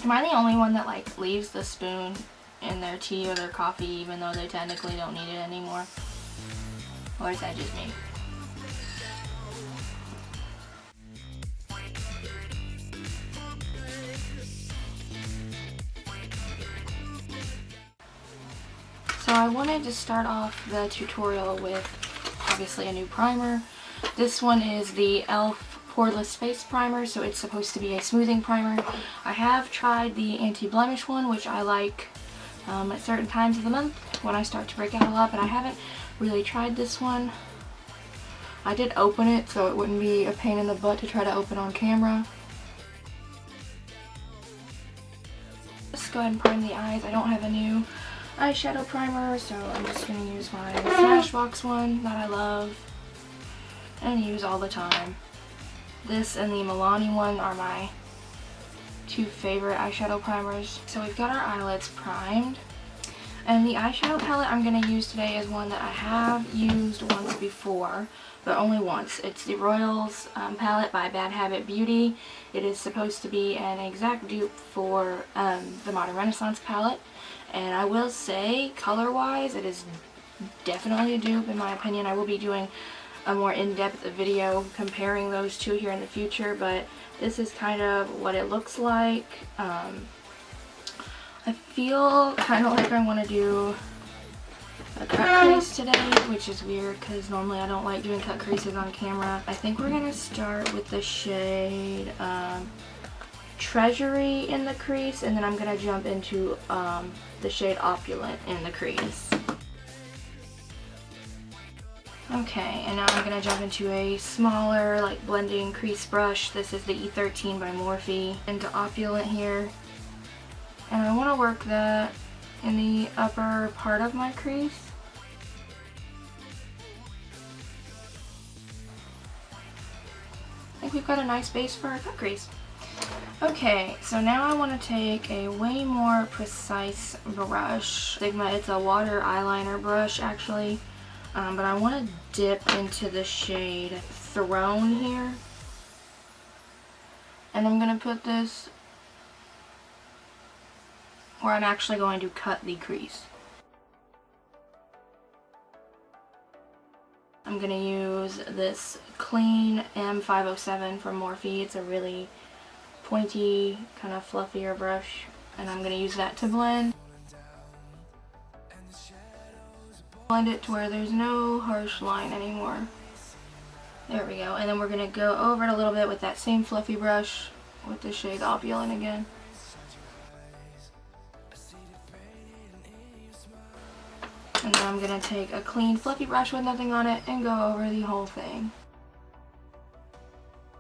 Am I the only one that like leaves the spoon in their tea or their coffee even though they technically don't need it anymore? Or is that just me? So I wanted to start off the tutorial with obviously a new primer. This one is the e.l.f. Poreless Face Primer, so it's supposed to be a smoothing primer. I have tried the anti-blemish one, which I like at certain times of the month when I start to break out a lot, but I haven't really tried this one. I did open it so it wouldn't be a pain in the butt to try to open on camera. Let's go ahead and prime the eyes. I don't have a new eyeshadow primer, so I'm just going to use my Smashbox one that I love and use all the time. This and the Milani one are my two favorite eyeshadow primers. So we've got our eyelids primed, and the eyeshadow palette I'm going to use today is one that I have used once before, but only once. It's the Royals palette by Bad Habit Beauty. It is supposed to be an exact dupe for the Modern Renaissance palette, and I will say color wise it is definitely a dupe in my opinion. I will be doing a more in-depth video comparing those two here in the future, but this is kind of what it looks like. I feel kind of like I want to do a cut crease today, which is weird because normally I don't like doing cut creases on camera. I think we're going to start with the shade Treasury in the crease, and then I'm going to jump into the shade Opulent in the crease. Okay, and now I'm going to jump into a smaller, like, blending crease brush. This is the E13 by Morphe. Into Opulent here. And I want to work that in the upper part of my crease. I think we've got a nice base for our cut crease. Okay, so now I want to take a way more precise brush. Sigma, it's a water eyeliner brush actually. But I want to dip into the shade Throne here. And I'm going to put this where I'm actually going to cut the crease. I'm going to use this clean M507 from Morphe. It's a really pointy, kind of fluffier brush. And I'm going to use that to blend. Blend it to where there's no harsh line anymore. There we go. And then we're going to go over it a little bit with that same fluffy brush with the shade Opulent again. And then I'm going to take a clean fluffy brush with nothing on it and go over the whole thing.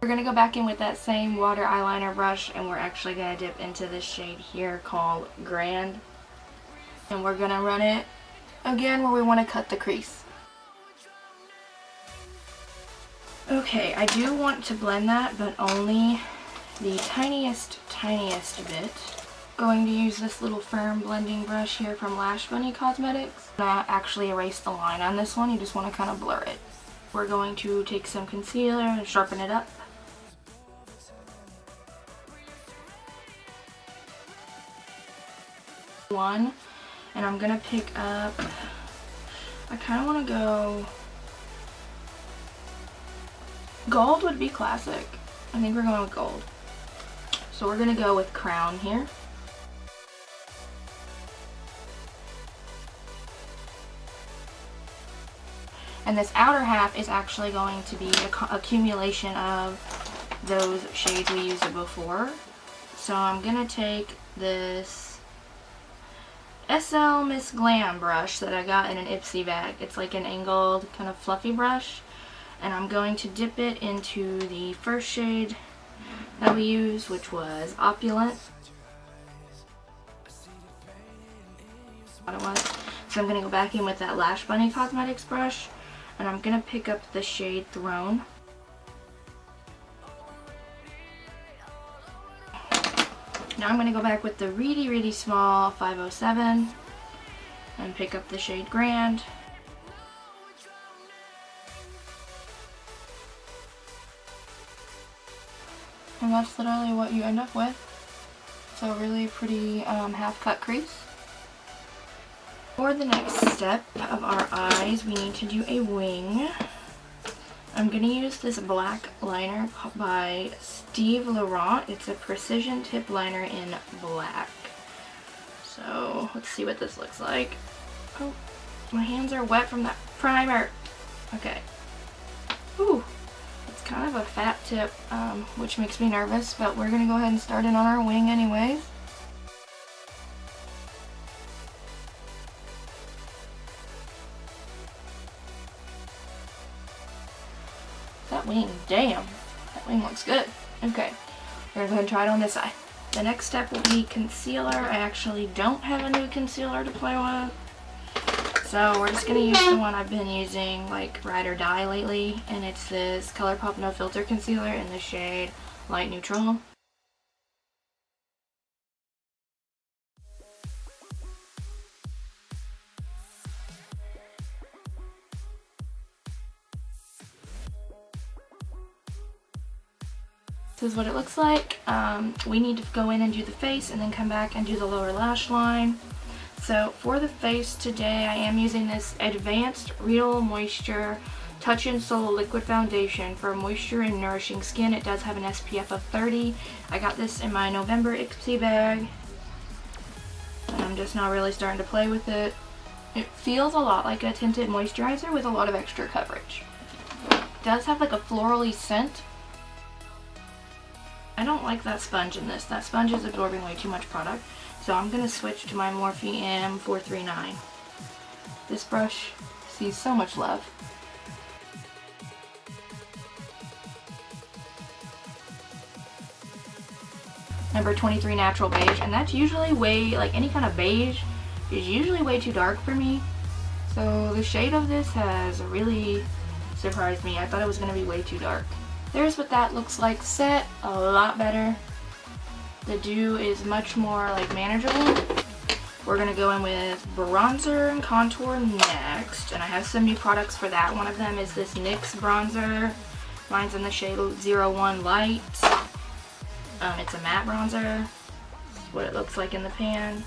We're going to go back in with that same water eyeliner brush, and we're actually going to dip into this shade here called Grand. And we're going to run it again where we want to cut the crease. Okay, I do want to blend that, but only the tiniest bit. Going to use this little firm blending brush here from Lash Bunny Cosmetics. I'm going to actually erase the line on this one. You just want to kind of blur it. We're going to take some concealer and sharpen it up. One. And I'm going to pick up, I kind of want to go, gold would be classic. I think we're going with gold. So we're going to go with Crown here. And this outer half is actually going to be an accumulation of those shades we used before. So I'm going to take this SL Miss Glam brush that I got in an Ipsy bag. It's like an angled kind of fluffy brush, and I'm going to dip it into the first shade that we used, which was Opulent. What it was. So I'm going to go back in with that Lash Bunny Cosmetics brush, and I'm going to pick up the shade Throne. Now I'm going to go back with the really small 507 and pick up the shade Grand. And that's literally what you end up with. So really pretty half cut crease. For the next step of our eyes, we need to do a wing. I'm going to use this black liner by Steve Laurent. It's a precision tip liner in black. So let's see what this looks like. Oh, my hands are wet from that primer. Okay. Ooh, it's kind of a fat tip, which makes me nervous, but we're going to go ahead and start it on our wing anyways. That wing, damn, that wing looks good. Okay, we're gonna go ahead and try it on this eye. The next step will be concealer. I actually don't have a new concealer to play with, so we're just gonna use the one I've been using like Ride or Die lately, and it's this ColourPop No Filter Concealer in the shade Light Neutral. This is what it looks like. We need to go in and do the face and then come back and do the lower lash line. So for the face today, I am using this Advanced Real Moisture Touch and Soul Liquid Foundation for moisture and nourishing skin. It does have an SPF of 30. I got this in my November Ipsy bag. And I'm just now really starting to play with it. It feels a lot like a tinted moisturizer with a lot of extra coverage. It does have like a florally scent. I don't like that sponge in this. That sponge is absorbing way too much product. So I'm going to switch to my Morphe M439. This brush sees so much love. Number 23 Natural Beige. And that's usually way, like any kind of beige is usually way too dark for me. So the shade of this has really surprised me. I thought it was going to be way too dark. There's what that looks like set, a lot better. The dew is much more like manageable. We're gonna go in with bronzer and contour next, and I have some new products for that. One of them is this NYX bronzer. Mine's in the shade 01 Light. It's a matte bronzer. This is what it looks like in the pan.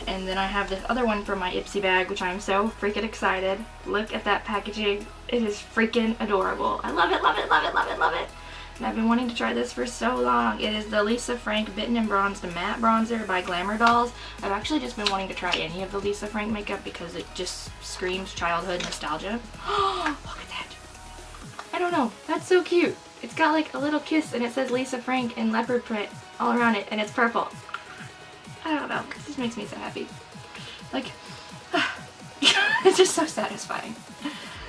And then I have this other one from my Ipsy bag, which I'm so freaking excited. Look at that packaging. It is freaking adorable. I love it, love it, love it, love it, love it. And I've been wanting to try this for so long. It is the Lisa Frank Bitten and Bronzed Matte Bronzer by Glamour Dolls. I've actually just been wanting to try any of the Lisa Frank makeup because it just screams childhood nostalgia. Oh, look at that. I don't know. That's so cute. It's got like a little kiss and it says Lisa Frank in leopard print all around it, and it's purple. I don't know. This makes me so happy. Like, it's just so satisfying.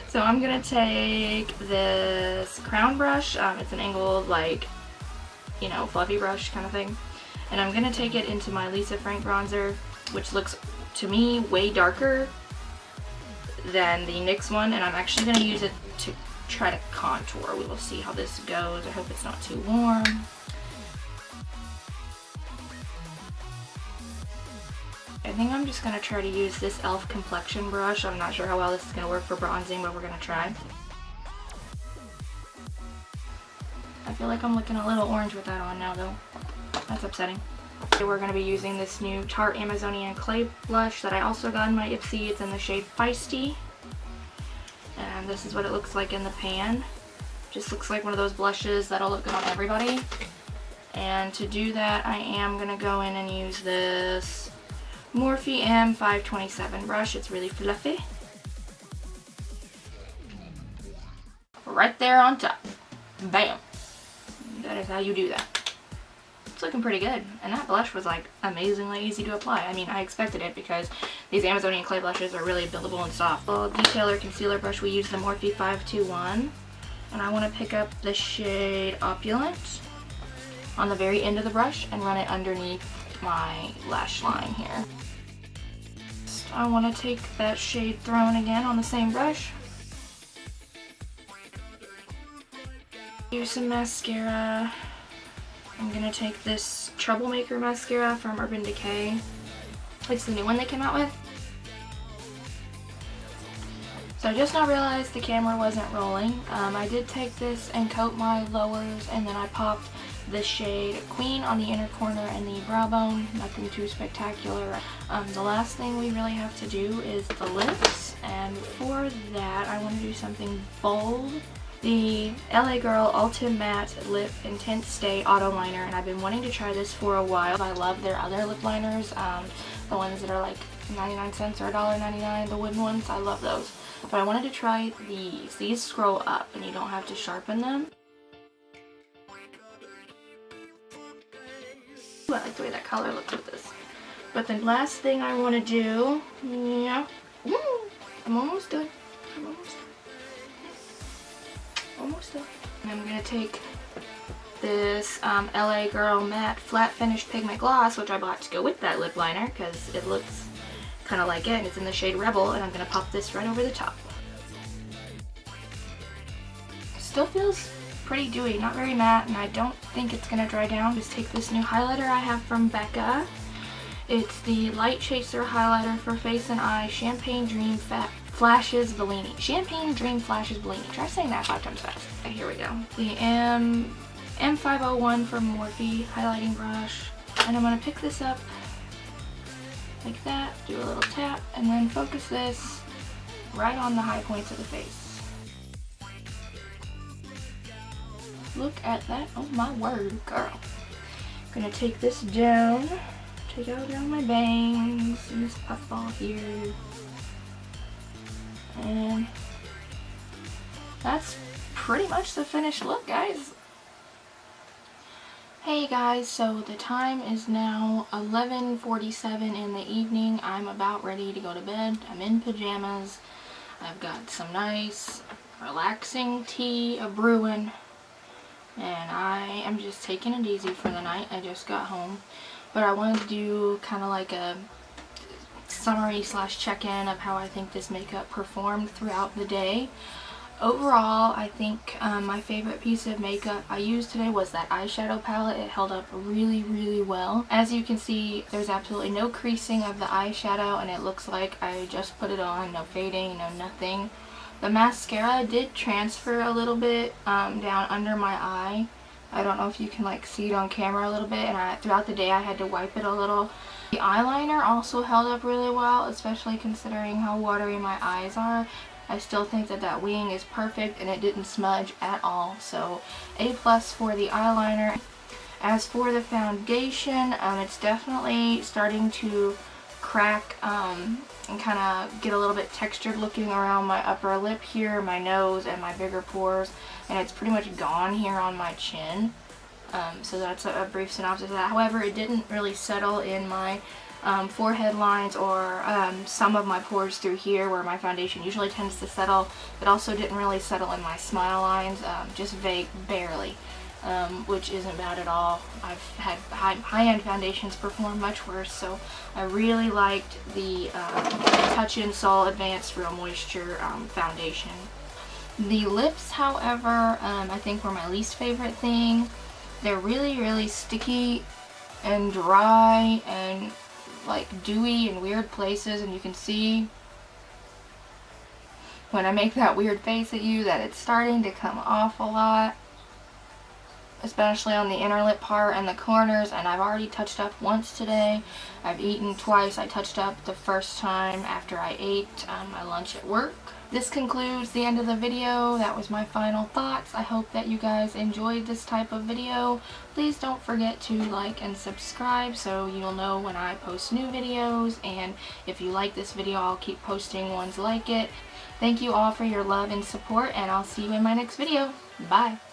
So I'm gonna take this crown brush. It's an angled, like, you know, fluffy brush kind of thing. And I'm gonna take it into my Lisa Frank bronzer, which looks to me way darker than the NYX one. And I'm actually gonna use it to try to contour. We will see how this goes. I hope it's not too warm. I think I'm just going to try to use this e.l.f. complexion brush. I'm not sure how well this is going to work for bronzing, but we're going to try. I feel like I'm looking a little orange with that on now though. That's upsetting. So we're going to be using this new Tarte Amazonian Clay blush that I also got in my Ipsy. It's in the shade Feisty. And this is what it looks like in the pan. Just looks like one of those blushes that'll look good on everybody. And to do that, I am going to go in and use this Morphe M527 brush. It's really fluffy. Right there on top. Bam. That is how you do that. It's looking pretty good. And that blush was like amazingly easy to apply. I mean, I expected it because these Amazonian clay blushes are really buildable and soft. For detailer concealer brush, we use the Morphe 521. And I want to pick up the shade Opulent on the very end of the brush and run it underneath my lash line here. I want to take that shade Throne again on the same brush. Use some mascara. I'm going to take this Troublemaker mascara from Urban Decay. It's the new one they came out with. So I just now realized the camera wasn't rolling. I did take this and coat my lowers, and then I popped this shade Queen on the inner corner and the brow bone. Nothing too spectacular. The last thing we really have to do is the lips, and for that I want to do something bold. The LA Girl Ultim Matte Lip Intense Stay Auto Liner, and I've been wanting to try this for a while. I love their other lip liners, the ones that are like 99 cents or $1.99, the wooden ones. I love those. But I wanted to try these. These scroll up and you don't have to sharpen them. Ooh, I like the way that color looks with this. But the last thing I want to do, yeah, I'm almost done. Almost done. And I'm going to take this LA Girl Matte Flat Finish Pigment Gloss, which I bought to go with that lip liner because it looks kind of like it, and it's in the shade Rebel, and I'm going to pop this right over the top. Still feels pretty dewy, not very matte, and I don't think it's going to dry down. Just take this new highlighter I have from Becca. It's the Light Chaser Highlighter for Face and Eye Champagne Dream Flashes Bellini. Champagne Dream Flashes Bellini. Try saying that 5 times fast. Okay, here we go. The M501 from Morphe highlighting brush. And I'm going to pick this up like that, do a little tap, and then focus this right on the high points of the face. Look at that. Oh my word, girl. I'm going to take this down. Take out down my bangs and this puffball here. And that's pretty much the finished look, guys. Hey guys, so the time is now 11:47 in the evening. I'm about ready to go to bed. I'm in pajamas. I've got some nice relaxing tea a-brewing, and I am just taking it easy for the night. I just got home, but I wanted to do kind of like a summary / check-in of how I think this makeup performed throughout the day. Overall, I think my favorite piece of makeup I used today was that eyeshadow palette. It held up really, really well. As you can see, there's absolutely no creasing of the eyeshadow, and it looks like I just put it on. No fading, no nothing. The mascara did transfer a little bit down under my eye. I don't know if you can like see it on camera a little bit, and throughout the day I had to wipe it a little. The eyeliner also held up really well, especially considering how watery my eyes are. I still think that that wing is perfect and it didn't smudge at all, so A+ for the eyeliner. As for the foundation, it's definitely starting to crack and kind of get a little bit textured looking around my upper lip here, my nose, and my bigger pores, and it's pretty much gone here on my chin. So that's a brief synopsis of that. However, it didn't really settle in my forehead lines or some of my pores through here where my foundation usually tends to settle. It also didn't really settle in my smile lines, just vague, barely, which isn't bad at all. I've had high-end foundations perform much worse, so I really liked the Touch In Sol Advanced Real Moisture foundation. The lips, however, I think were my least favorite thing. They're really, really sticky and dry and like dewy in weird places, and you can see when I make that weird face at you that it's starting to come off a lot, especially on the inner lip part and the corners. And I've already touched up once today. I've eaten twice. I touched up the first time after I ate my lunch at work. This concludes the end of the video. That was my final thoughts. I hope that you guys enjoyed this type of video. Please don't forget to like and subscribe so you'll know when I post new videos, and if you like this video, I'll keep posting ones like it. Thank you all for your love and support, and I'll see you in my next video. Bye!